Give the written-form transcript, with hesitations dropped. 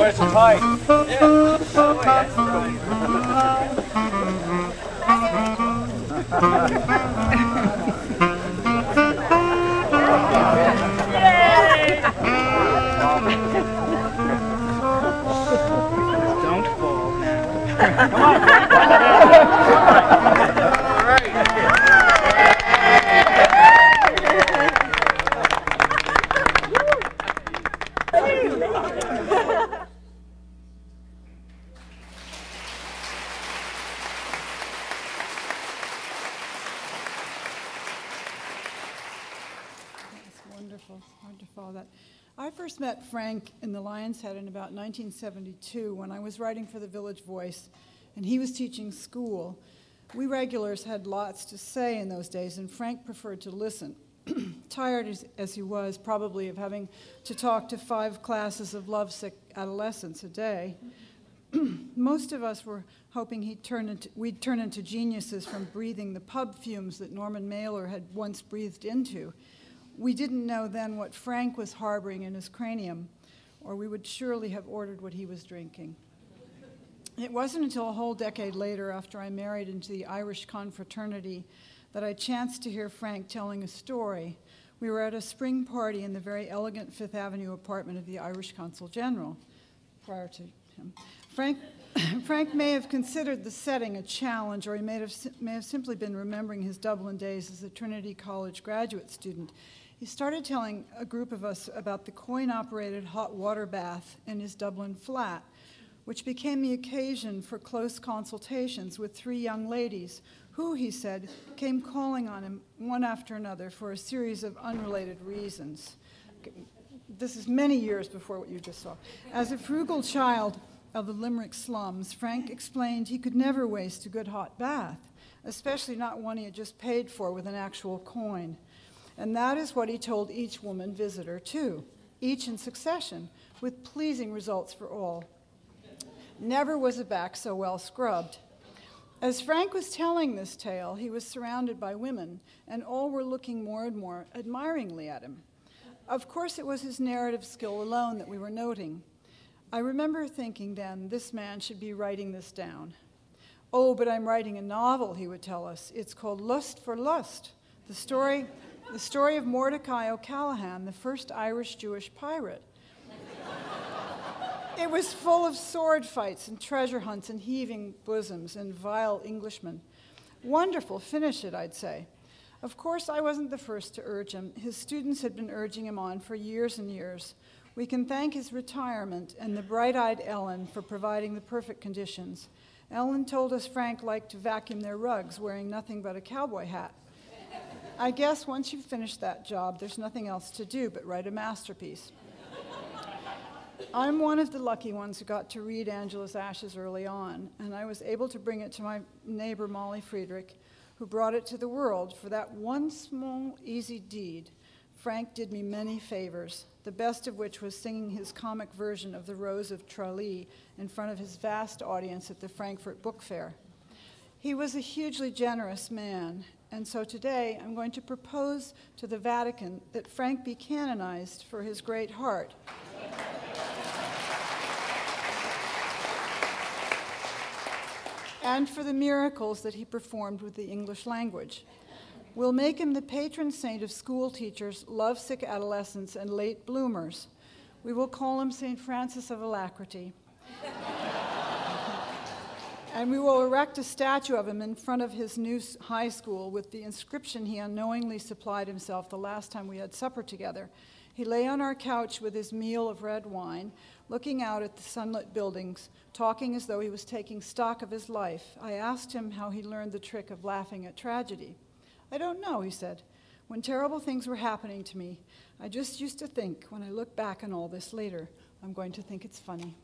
nice and tight. Yeah. Oh, wait, that's right. Don't fall now. Come on. All right. Wonderful. It's hard to follow that. I first met Frank in the Lion's Head in about 1972 when I was writing for the Village Voice, and he was teaching school. We regulars had lots to say in those days, and Frank preferred to listen. Tired as he was, probably, of having to talk to 5 classes of lovesick adolescents a day. Most of us were hoping we'd turn into geniuses from breathing the pub fumes that Norman Mailer had once breathed into. We didn't know then what Frank was harboring in his cranium, or we would surely have ordered what he was drinking. It wasn't until a whole decade later, after I married into the Irish confraternity, that I chanced to hear Frank telling a story. We were at a spring party in the very elegant Fifth Avenue apartment of the Irish Consul General prior to him. Frank may have considered the setting a challenge, or he may have simply been remembering his Dublin days as a Trinity College graduate student. He started telling a group of us about the coin-operated hot water bath in his Dublin flat, which became the occasion for close consultations with 3 young ladies who, he said, came calling on him one after another for a series of unrelated reasons. This is many years before what you just saw. As a frugal child of the Limerick slums, Frank explained he could never waste a good hot bath, especially not one he had just paid for with an actual coin. And that is what he told each woman visitor, too, each in succession, with pleasing results for all. Never was a back so well scrubbed. As Frank was telling this tale, he was surrounded by women, and all were looking more and more admiringly at him. Of course, it was his narrative skill alone that we were noting. I remember thinking then, this man should be writing this down. Oh, but I'm writing a novel, he would tell us. It's called Lust for Lust, the story of Mordecai O'Callaghan, the first Irish-Jewish pirate. It was full of sword fights and treasure hunts and heaving bosoms and vile Englishmen. Wonderful, finish it, I'd say. Of course, I wasn't the first to urge him. His students had been urging him on for years and years. We can thank his retirement and the bright-eyed Ellen for providing the perfect conditions. Ellen told us Frank liked to vacuum their rugs, wearing nothing but a cowboy hat. I guess once you've finished that job, there's nothing else to do but write a masterpiece. I'm one of the lucky ones who got to read Angela's Ashes early on, and I was able to bring it to my neighbor, Molly Friedrich, who brought it to the world. For that one small, easy deed, Frank did me many favors, the best of which was singing his comic version of The Rose of Tralee in front of his vast audience at the Frankfurt Book Fair. He was a hugely generous man, and so today I'm going to propose to the Vatican that Frank be canonized for his great heart. And for the miracles that he performed with the English language. We'll make him the patron saint of school teachers, lovesick adolescents, and late bloomers. We will call him St. Francis of Alacrity. And we will erect a statue of him in front of his new high school with the inscription he unknowingly supplied himself the last time we had supper together. He lay on our couch with his meal of red wine, looking out at the sunlit buildings, talking as though he was taking stock of his life. I asked him how he learned the trick of laughing at tragedy. I don't know, he said. When terrible things were happening to me, I just used to think, when I look back on all this later, I'm going to think it's funny.